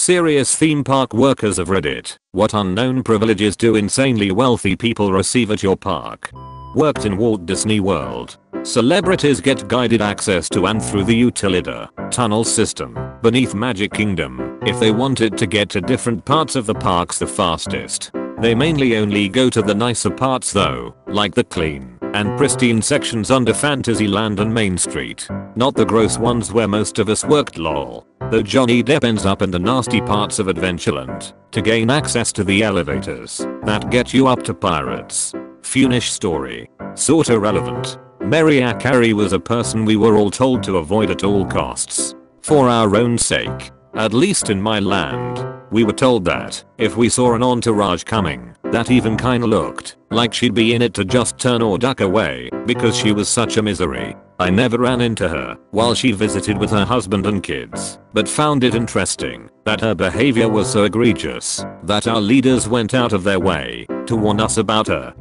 Serious theme park workers of Reddit. What unknown privileges do insanely wealthy people receive at your park? Worked in Walt Disney World. Celebrities get guided access to and through the Utilida tunnel system beneath Magic Kingdom if they wanted to get to different parts of the parks the fastest. They mainly only go to the nicer parts though, like the clean and pristine sections under Fantasyland and Main Street. Not the gross ones where most of us worked lol. Though Johnny Depp ends up in the nasty parts of Adventureland to gain access to the elevators that get you up to Pirates. Funish story. Sorta relevant. Mariah Carey was a person we were all told to avoid at all costs. For our own sake. At least in my land. We were told that if we saw an entourage coming that even kinda looked like she'd be in it to just turn or duck away because she was such a misery. I never ran into her while she visited with her husband and kids, but found it interesting that her behavior was so egregious that our leaders went out of their way to warn us about her.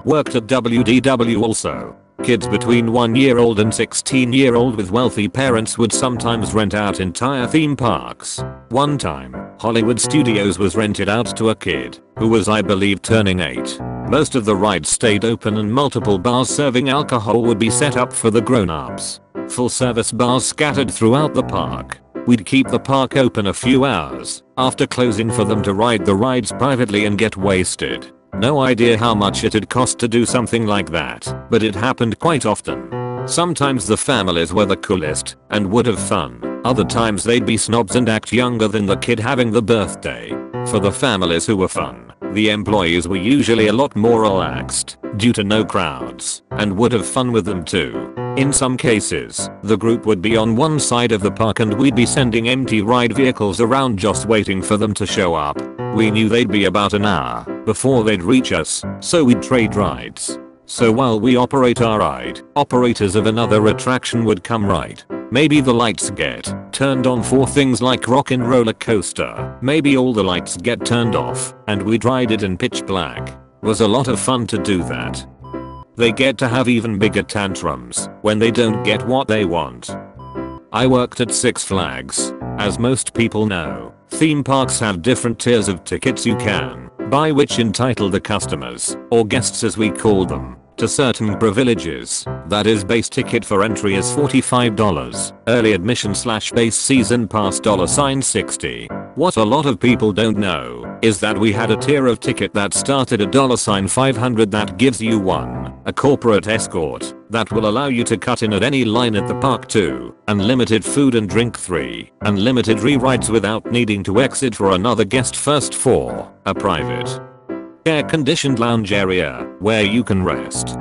Worked at WDW also. Kids between 1-year-old and 16-year-old with wealthy parents would sometimes rent out entire theme parks. One time, Hollywood Studios was rented out to a kid who was I believe turning 8. Most of the rides stayed open and multiple bars serving alcohol would be set up for the grown-ups. Full service bars scattered throughout the park. We'd keep the park open a few hours after closing for them to ride the rides privately and get wasted. No idea how much it'd cost to do something like that, but it happened quite often. Sometimes the families were the coolest and would have fun. Other times they'd be snobs and act younger than the kid having the birthday. For the families who were fun, the employees were usually a lot more relaxed due to no crowds and would have fun with them too. In some cases, the group would be on one side of the park and we'd be sending empty ride vehicles around just waiting for them to show up. We knew they'd be about an hour before they'd reach us, so we'd trade rides. So while we operate our ride, operators of another attraction would come right. Maybe the lights get turned on for things like Rockin' Roller Coaster. Maybe all the lights get turned off and we'd ride it in pitch black. Was a lot of fun to do that. They get to have even bigger tantrums when they don't get what they want. I worked at Six Flags. As most people know, theme parks have different tiers of tickets you can buy which entitle the customers, or guests as we call them, to certain privileges. That is, base ticket for entry is $45, early admission / base season pass $60. What a lot of people don't know is that we had a tier of ticket that started at $500 that gives you a corporate escort that will allow you to cut in at any line at the park 2, unlimited food and drink 3, unlimited re-rides without needing to exit for another guest first 4, a private air-conditioned lounge area where you can rest.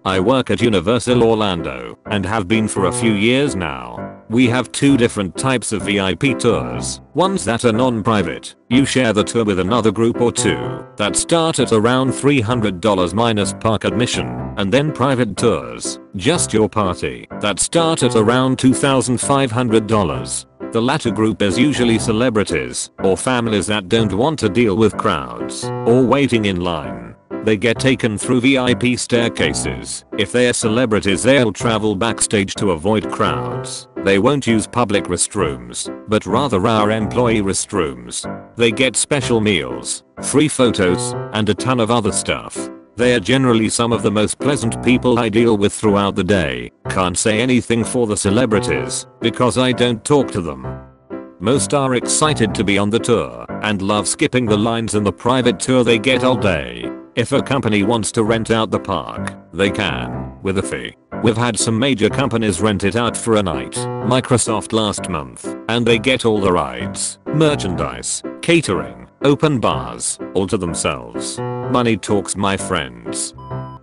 I work at Universal Orlando and have been for a few years now. We have 2 different types of VIP tours. Ones that are non-private. You share the tour with another group or 2 that start at around $300 minus park admission, and then private tours, just your party, that start at around $2,500. The latter group is usually celebrities or families that don't want to deal with crowds or waiting in line. They get taken through VIP staircases. If they're celebrities, they'll travel backstage to avoid crowds. They won't use public restrooms, but rather our employee restrooms. They get special meals, free photos, and a ton of other stuff. They are generally some of the most pleasant people I deal with throughout the day. Can't say anything for the celebrities because I don't talk to them. Most are excited to be on the tour and love skipping the lines in the private tour they get all day. If a company wants to rent out the park, they can, with a fee. We've had some major companies rent it out for a night, Microsoft last month, and they get all the rides, merchandise, catering, open bars, all to themselves. Money talks, my friends.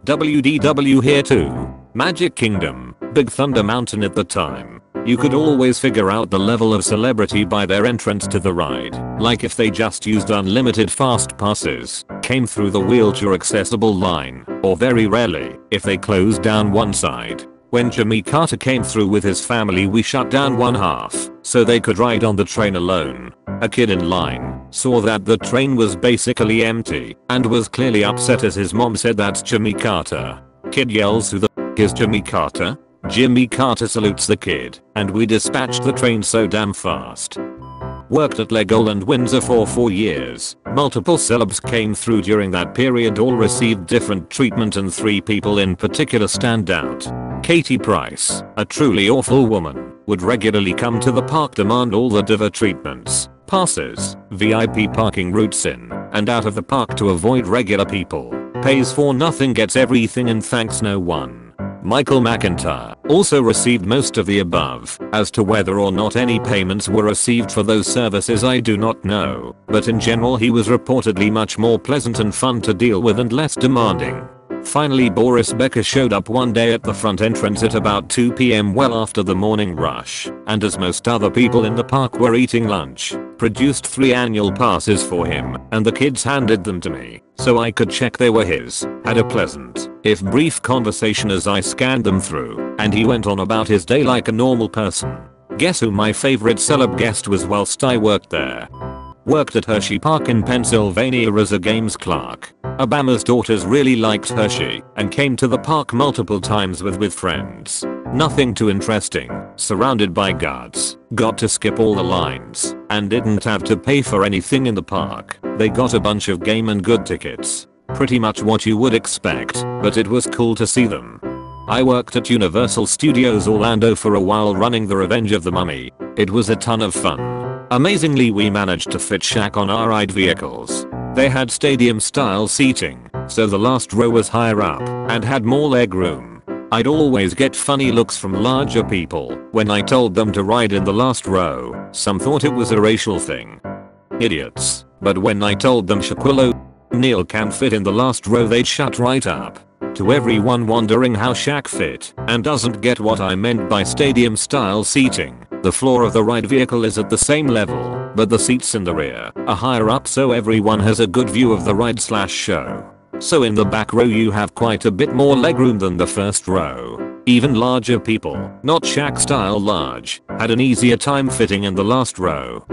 WDW here too. Magic Kingdom, Big Thunder Mountain at the time. You could always figure out the level of celebrity by their entrance to the ride, like if they just used unlimited fast passes, came through the wheelchair accessible line, or very rarely, if they closed down one side. When Jimmy Carter came through with his family, we shut down one half so they could ride on the train alone. A kid in line saw that the train was basically empty and was clearly upset as his mom said, "That's Jimmy Carter." Kid yells, "Who the f is Jimmy Carter?" Jimmy Carter salutes the kid, and we dispatched the train so damn fast. Worked at Legoland Windsor for 4 years. Multiple celebs came through during that period, all received different treatment and 3 people in particular stand out. Katie Price, a truly awful woman, would regularly come to the park, demand all the diva treatments, passes, VIP parking routes in and out of the park to avoid regular people, pays for nothing, gets everything and thanks no one. Michael McIntyre also received most of the above. As to whether or not any payments were received for those services I do not know, but in general he was reportedly much more pleasant and fun to deal with and less demanding. Finally, Boris Becker showed up one day at the front entrance at about 2 PM well after the morning rush, and as most other people in the park were eating lunch, produced 3 annual passes for him, and the kids handed them to me so I could check they were his. Had a pleasant, if brief, conversation as I scanned them through, and he went on about his day like a normal person. Guess who my favorite celeb guest was whilst I worked there? Worked at Hershey Park in Pennsylvania as a games clerk. Obama's daughters really liked Hershey and came to the park multiple times with friends. Nothing too interesting, surrounded by guards, got to skip all the lines, and didn't have to pay for anything in the park. They got a bunch of game and good tickets. Pretty much what you would expect, but it was cool to see them. I worked at Universal Studios Orlando for a while running The Revenge of the Mummy. It was a ton of fun. Amazingly, we managed to fit Shaq on our ride vehicles. They had stadium style seating, so the last row was higher up and had more legroom. I'd always get funny looks from larger people when I told them to ride in the last row. Some thought it was a racial thing. Idiots. But when I told them Shaquille O'Neal can fit in the last row, they'd shut right up. To everyone wondering how Shaq fit and doesn't get what I meant by stadium style seating, the floor of the ride vehicle is at the same level, but the seats in the rear are higher up so everyone has a good view of the ride/show. So in the back row you have quite a bit more legroom than the first row. Even larger people, not Shaq style large, had an easier time fitting in the last row.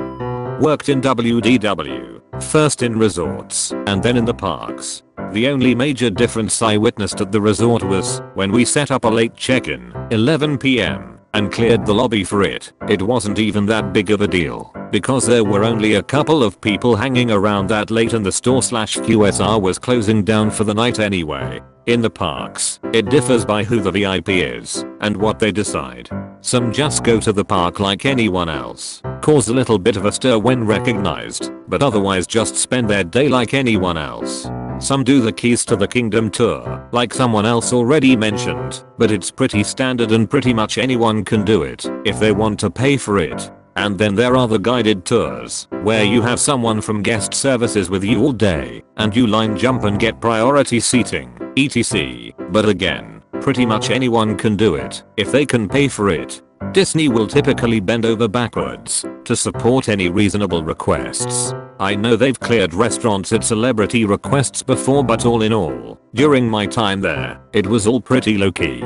Worked in WDW, first in resorts and then in the parks. The only major difference I witnessed at the resort was when we set up a late check-in, 11 PM, and cleared the lobby for it. It wasn't even that big of a deal because there were only a couple of people hanging around that late and the store/QSR was closing down for the night anyway. In the parks, it differs by who the VIP is and what they decide. Some just go to the park like anyone else, cause a little bit of a stir when recognized, but otherwise just spend their day like anyone else. Some do the Keys to the Kingdom tour, like someone else already mentioned, but it's pretty standard and pretty much anyone can do it if they want to pay for it. And then there are the guided tours, where you have someone from guest services with you all day, and you line jump and get priority seating, etc. But again, pretty much anyone can do it if they can pay for it. Disney will typically bend over backwards to support any reasonable requests. I know they've cleared restaurants at celebrity requests before, but all in all, during my time there, it was all pretty low-key.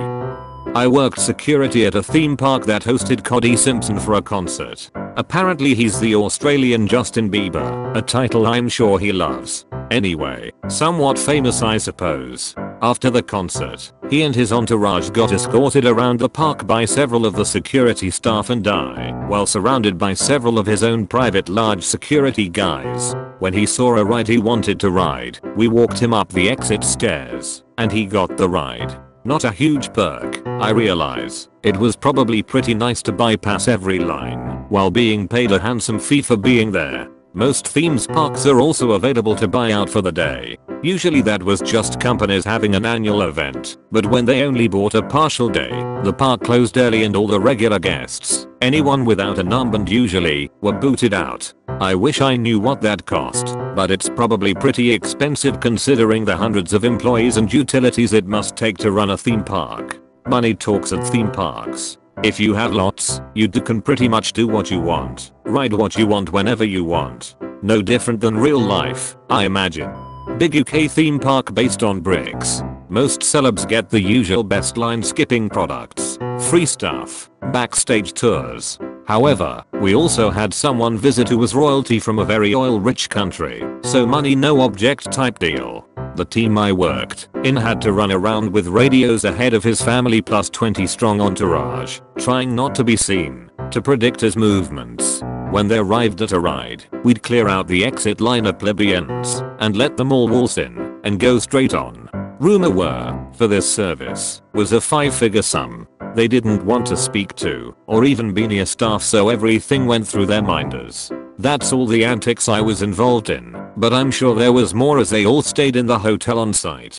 I worked security at a theme park that hosted Cody Simpson for a concert. Apparently he's the Australian Justin Bieber, a title I'm sure he loves. Anyway, somewhat famous I suppose. After the concert, he and his entourage got escorted around the park by several of the security staff and I, while surrounded by several of his own private large security guys. When he saw a ride he wanted to ride, we walked him up the exit stairs, and he got the ride. Not a huge perk, I realize. It was probably pretty nice to bypass every line while being paid a handsome fee for being there. Most themes parks are also available to buy out for the day. Usually that was just companies having an annual event, but when they only bought a partial day, the park closed early and all the regular guests, anyone without an armband usually, were booted out. I wish I knew what that cost, but it's probably pretty expensive considering the hundreds of employees and utilities it must take to run a theme park. Money talks at theme parks. If you have lots, you can pretty much do what you want, ride what you want whenever you want. No different than real life, I imagine. Big UK theme park based on bricks. Most celebs get the usual best line skipping products, free stuff, backstage tours. However, we also had someone visit who was royalty from a very oil-rich country, so money no object type deal. The team I worked in had to run around with radios ahead of his family plus 20 strong entourage, trying not to be seen, to predict his movements. When they arrived at a ride, we'd clear out the exit line of plebeians and let them all waltz in and go straight on. Rumor were, for this service, was a 5-figure sum. They didn't want to speak to or even be near staff, so everything went through their minders. That's all the antics I was involved in, but I'm sure there was more as they all stayed in the hotel on site.